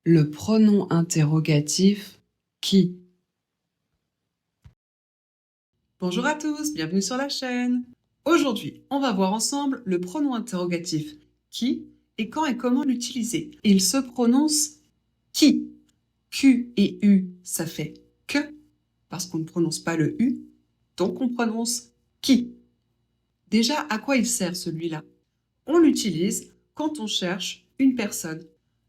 Le pronom interrogatif qui. Bonjour à tous, bienvenue sur la chaîne. Aujourd'hui, on va voir ensemble le pronom interrogatif qui et quand et comment l'utiliser. Il se prononce qui. Q et U, ça fait que, parce qu'on ne prononce pas le U, donc on prononce qui. Déjà, à quoi il sert celui-là? On l'utilise quand on cherche une personne.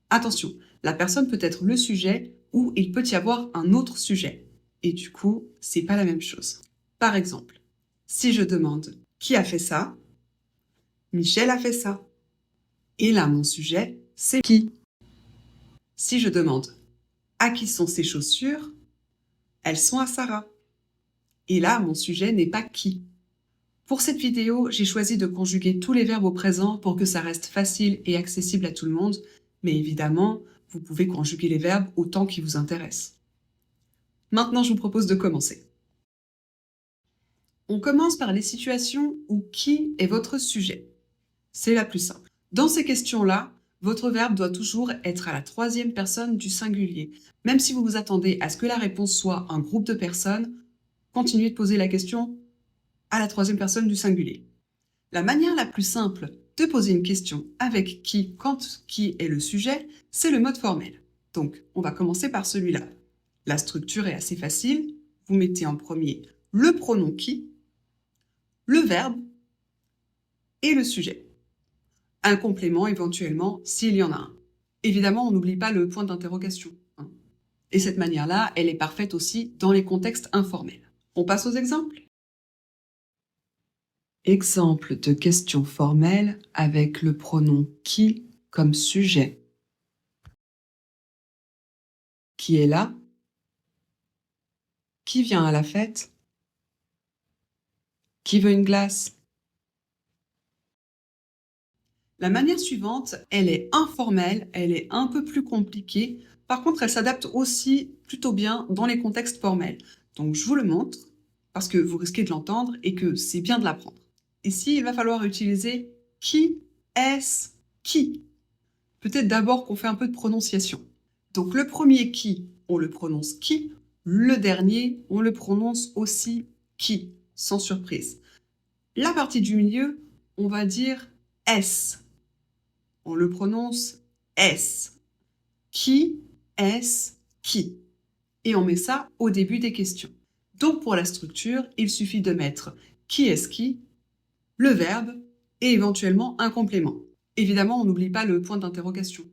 Attention, la personne peut être le sujet ou il peut y avoir un autre sujet. Et du coup, c'est pas la même chose. Par exemple, si je demande qui a fait ça, Michel a fait ça. Et là, mon sujet, c'est qui. Si je demande à qui sont ces chaussures, elles sont à Sarah. Et là, mon sujet n'est pas qui. Pour cette vidéo, j'ai choisi de conjuguer tous les verbes au présent pour que ça reste facile et accessible à tout le monde, mais évidemment, vous pouvez conjuguer les verbes autant qu'ils vous intéressent. Maintenant, je vous propose de commencer. On commence par les situations où qui est votre sujet. C'est la plus simple. Dans ces questions-là, votre verbe doit toujours être à la troisième personne du singulier. Même si vous vous attendez à ce que la réponse soit un groupe de personnes, continuez de poser la question à la troisième personne du singulier. La manière la plus simple de poser une question avec qui quand qui est le sujet, c'est le mode formel. Donc, on va commencer par celui-là. La structure est assez facile. Vous mettez en premier le pronom qui, le verbe et le sujet. Un complément éventuellement s'il y en a un. Évidemment, on n'oublie pas le point d'interrogation. Et cette manière-là, elle est parfaite aussi dans les contextes informels. On passe aux exemples. Exemple de question formelle avec le pronom qui comme sujet. Qui est là? Qui vient à la fête? Qui veut une glace? La manière suivante, elle est informelle, elle est un peu plus compliquée. Par contre, elle s'adapte aussi plutôt bien dans les contextes formels. Donc, je vous le montre parce que vous risquez de l'entendre et que c'est bien de l'apprendre. Ici, il va falloir utiliser qui, est-ce, qui. Peut-être d'abord qu'on fait un peu de prononciation. Donc, le premier qui, on le prononce qui. Le dernier, on le prononce aussi qui, sans surprise. La partie du milieu, on va dire est-ce. On le prononce est-ce. Qui, est-ce, qui. Et on met ça au début des questions. Donc pour la structure, il suffit de mettre qui est-ce qui, le verbe et éventuellement un complément. Évidemment, on n'oublie pas le point d'interrogation.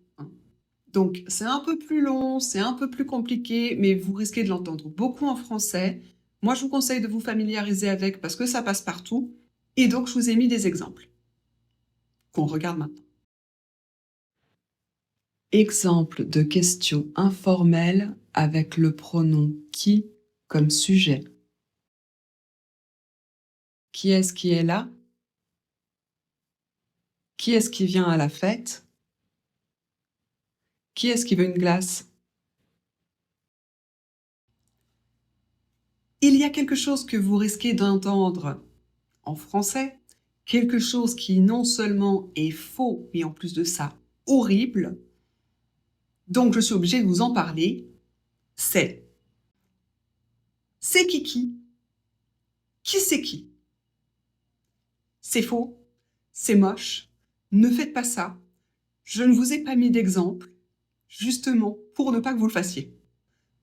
Donc c'est un peu plus long, c'est un peu plus compliqué, mais vous risquez de l'entendre beaucoup en français. Moi, je vous conseille de vous familiariser avec parce que ça passe partout. Et donc, je vous ai mis des exemples qu'on regarde maintenant. Exemple de question informelle avec le pronom qui comme sujet. Qui est-ce qui est là? Qui est-ce qui vient à la fête? Qui est-ce qui veut une glace? Il y a quelque chose que vous risquez d'entendre en français, quelque chose qui non seulement est faux, mais en plus de ça, horrible. Donc je suis obligée de vous en parler. C'est qui? Qui c'est qui? C'est faux, c'est moche, ne faites pas ça. Je ne vous ai pas mis d'exemple, justement pour ne pas que vous le fassiez.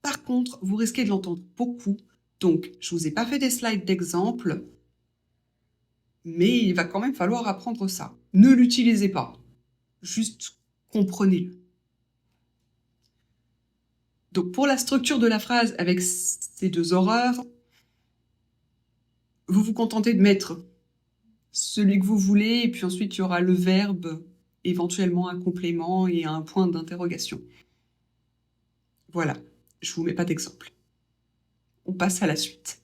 Par contre, vous risquez de l'entendre beaucoup, donc je vous ai pas fait des slides d'exemples, mais il va quand même falloir apprendre ça. Ne l'utilisez pas, juste comprenez-le. Donc pour la structure de la phrase avec ces deux horreurs, vous vous contentez de mettre celui que vous voulez, et puis ensuite il y aura le verbe, éventuellement un complément et un point d'interrogation. Voilà, je vous mets pas d'exemple. On passe à la suite.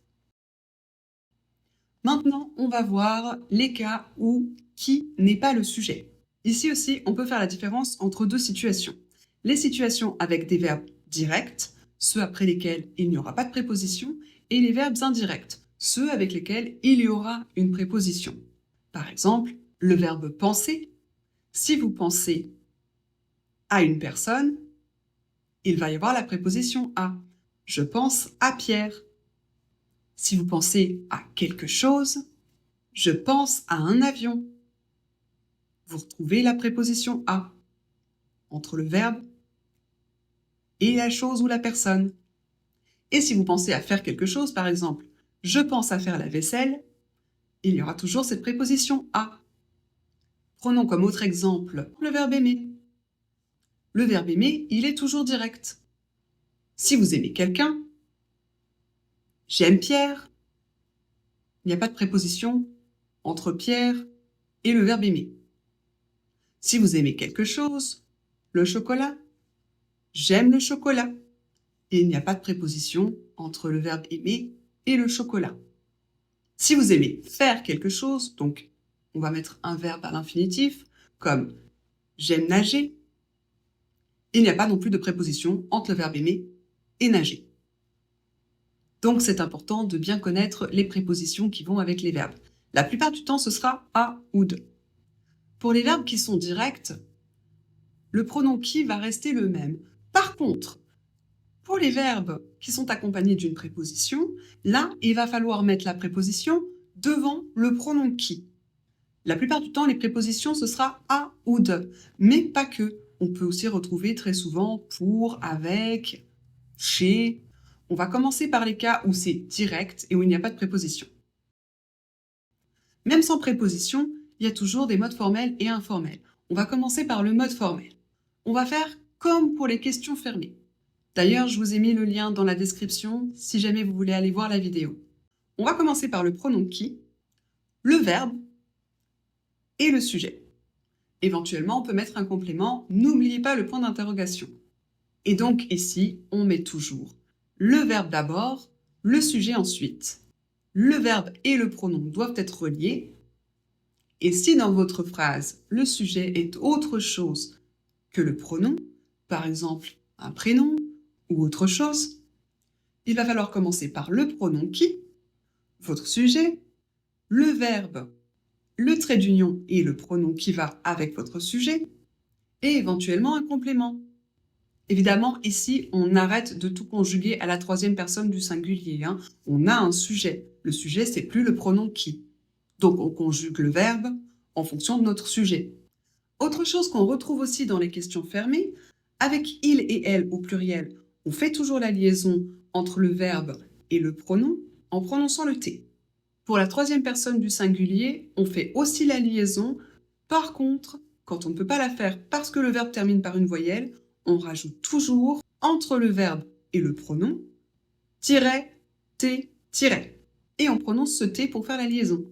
Maintenant, on va voir les cas où qui n'est pas le sujet. Ici aussi, on peut faire la différence entre deux situations. Les situations avec des verbes directs, ceux après lesquels il n'y aura pas de préposition, et les verbes indirects, ceux avec lesquels il y aura une préposition. Par exemple, le verbe penser. Si vous pensez à une personne, il va y avoir la préposition à. Je pense à Pierre. Si vous pensez à quelque chose, je pense à un avion. Vous retrouvez la préposition à entre le verbe et la chose ou la personne. Et si vous pensez à faire quelque chose, par exemple, je pense à faire la vaisselle, il y aura toujours cette préposition à. Prenons comme autre exemple le verbe aimer. Le verbe aimer, il est toujours direct. Si vous aimez quelqu'un, j'aime Pierre, il n'y a pas de préposition entre Pierre et le verbe aimer. Si vous aimez quelque chose, le chocolat, j'aime le chocolat. Et il n'y a pas de préposition entre le verbe aimer et le chocolat. Si vous aimez faire quelque chose, donc on va mettre un verbe à l'infinitif, comme j'aime nager, il n'y a pas non plus de préposition entre le verbe aimer et nager. Donc c'est important de bien connaître les prépositions qui vont avec les verbes. La plupart du temps, ce sera à ou de. Pour les verbes qui sont directs, le pronom qui va rester le même. Par contre, pour les verbes qui sont accompagnés d'une préposition, là, il va falloir mettre la préposition devant le pronom qui. La plupart du temps, les prépositions, ce sera à ou de, mais pas que. On peut aussi retrouver très souvent pour, avec, chez. On va commencer par les cas où c'est direct et où il n'y a pas de préposition. Même sans préposition, il y a toujours des modes formels et informels. On va commencer par le mode formel. On va faire comme pour les questions fermées. D'ailleurs, je vous ai mis le lien dans la description si jamais vous voulez aller voir la vidéo. On va commencer par le pronom qui, le verbe et le sujet. Éventuellement, on peut mettre un complément. N'oubliez pas le point d'interrogation. Et donc ici, on met toujours le verbe d'abord, le sujet ensuite. Le verbe et le pronom doivent être reliés. Et si dans votre phrase, le sujet est autre chose que le pronom, par exemple un prénom ou autre chose, il va falloir commencer par le pronom qui, votre sujet, le verbe, le trait d'union et le pronom qui va avec votre sujet, et éventuellement un complément. Évidemment, ici, on arrête de tout conjuguer à la troisième personne du singulier. On a un sujet. Le sujet, c'est plus le pronom qui. Donc, on conjugue le verbe en fonction de notre sujet. Autre chose qu'on retrouve aussi dans les questions fermées, avec il et elle au pluriel, on fait toujours la liaison entre le verbe et le pronom en prononçant le T. Pour la troisième personne du singulier, on fait aussi la liaison. Par contre, quand on ne peut pas la faire parce que le verbe termine par une voyelle, on rajoute toujours entre le verbe et le pronom tiret, T, tiret. Et on prononce ce T pour faire la liaison.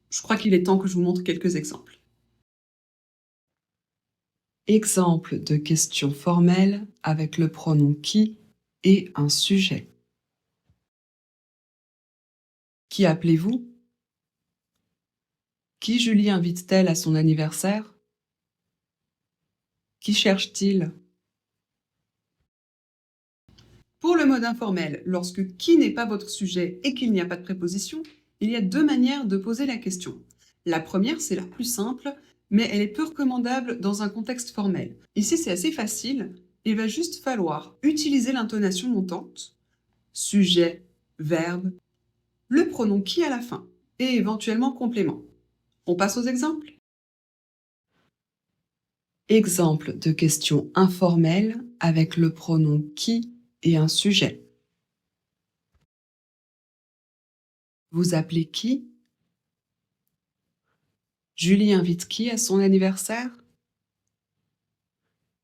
Je crois qu'il est temps que je vous montre quelques exemples. Exemple de question formelle avec le pronom qui et un sujet. Qui appelez-vous? Qui Julie invite-t-elle à son anniversaire? Qui cherche-t-il? Pour le mode informel, lorsque qui n'est pas votre sujet et qu'il n'y a pas de préposition, il y a deux manières de poser la question. La première, c'est la plus simple, mais elle est peu recommandable dans un contexte formel. Ici, c'est assez facile. Il va juste falloir utiliser l'intonation montante, sujet, verbe, le pronom qui à la fin, et éventuellement complément. On passe aux exemples? Exemple de question informelle avec le pronom qui et un sujet. Vous appelez qui? Julie invite qui à son anniversaire?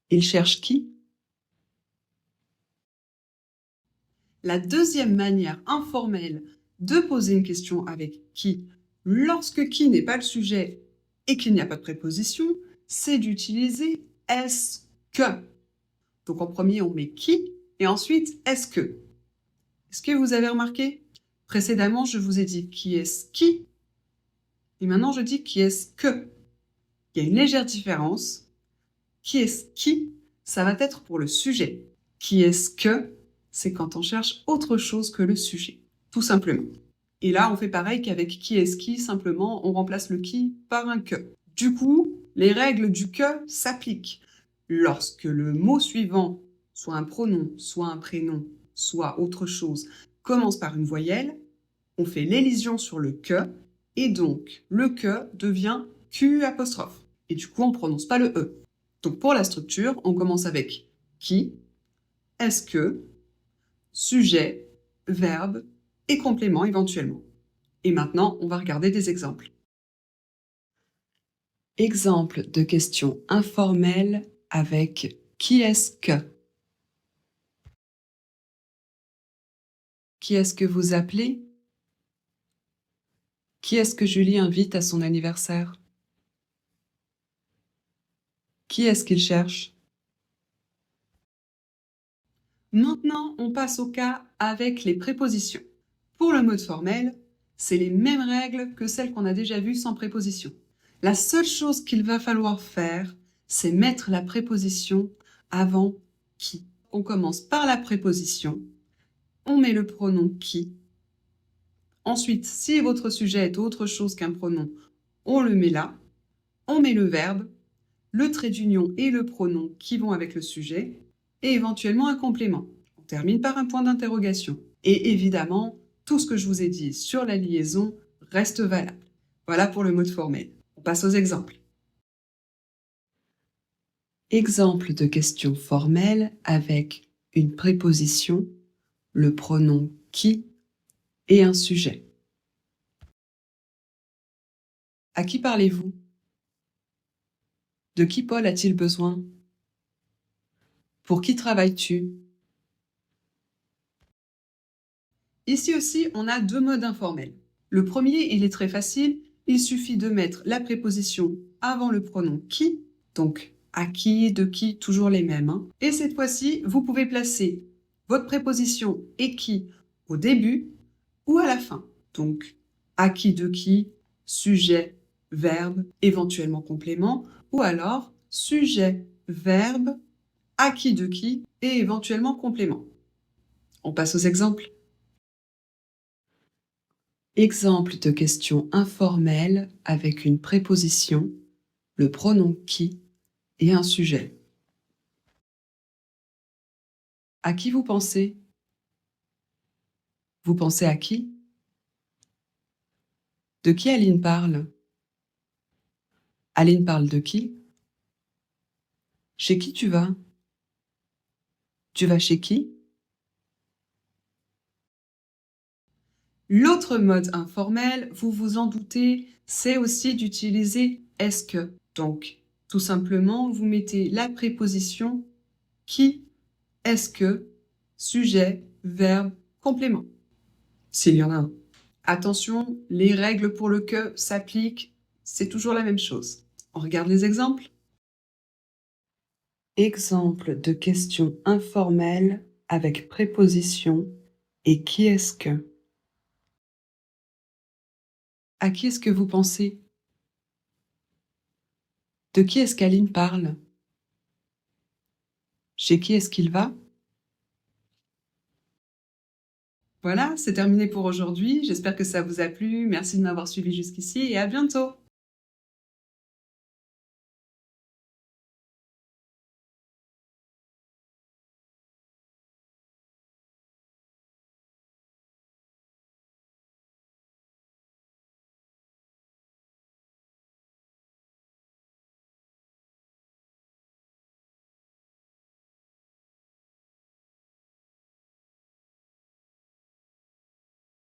Il cherche qui? La deuxième manière informelle de poser une question avec qui, lorsque qui n'est pas le sujet et qu'il n'y a pas de préposition, c'est d'utiliser est-ce que. Donc en premier, on met qui et ensuite est-ce que. Est-ce que vous avez remarqué? Précédemment, je vous ai dit qui est-ce qui et maintenant je dis qui est-ce que. Il y a une légère différence. Qui est-ce qui, ça va être pour le sujet. Qui est-ce que, c'est quand on cherche autre chose que le sujet, tout simplement. Et là, on fait pareil qu'avec qui est-ce qui, simplement, on remplace le qui par un que. Du coup, les règles du que s'appliquent. Lorsque le mot suivant soit un pronom, soit un prénom, soit autre chose, commence par une voyelle, on fait l'élision sur le que, et donc le que devient Q apostrophe. Et du coup, on ne prononce pas le E. Donc pour la structure, on commence avec qui, est-ce que, sujet, verbe et complément éventuellement. Et maintenant, on va regarder des exemples. Exemple de question informelle avec qui est-ce que? Qui est-ce que vous appelez? Qui est-ce que Julie invite à son anniversaire? Qui est-ce qu'il cherche? Maintenant, on passe au cas avec les prépositions. Pour le mode formel, c'est les mêmes règles que celles qu'on a déjà vues sans préposition. La seule chose qu'il va falloir faire, c'est mettre la préposition avant qui. On commence par la préposition, on met le pronom qui. Ensuite, si votre sujet est autre chose qu'un pronom, on le met là. On met le verbe, le trait d'union et le pronom qui vont avec le sujet, et éventuellement un complément. On termine par un point d'interrogation. Et évidemment, tout ce que je vous ai dit sur la liaison reste valable. Voilà pour le mode formel. On passe aux exemples. Exemple de question formelle avec une préposition, le pronom qui et un sujet. À qui parlez-vous? De qui Paul a-t-il besoin? Pour qui travailles-tu? Ici aussi, on a deux modes informels. Le premier, il est très facile. Il suffit de mettre la préposition avant le pronom qui, donc à qui, de qui, toujours les mêmes. Et cette fois-ci, vous pouvez placer votre préposition et qui au début ou à la fin. Donc à qui, de qui, sujet, verbe, éventuellement complément, ou alors sujet, verbe, à qui, de qui et éventuellement complément. On passe aux exemples. Exemple de question informelle avec une préposition, le pronom qui et un sujet. À qui vous pensez? Vous pensez à qui? De qui Aline parle? Aline parle de qui? Chez qui tu vas? Tu vas chez qui? L'autre mode informel, vous vous en doutez, c'est aussi d'utiliser est-ce que. Donc, tout simplement, vous mettez la préposition qui, est-ce que, sujet, verbe, complément. S'il y en a un. Attention, les règles pour le que s'appliquent, c'est toujours la même chose. On regarde les exemples. Exemple de question informelle avec préposition et qui est-ce que? À qui est-ce que vous pensez? De qui est-ce qu'Aline parle? Chez qui est-ce qu'il va? Voilà, c'est terminé pour aujourd'hui. J'espère que ça vous a plu. Merci de m'avoir suivi jusqu'ici et à bientôt.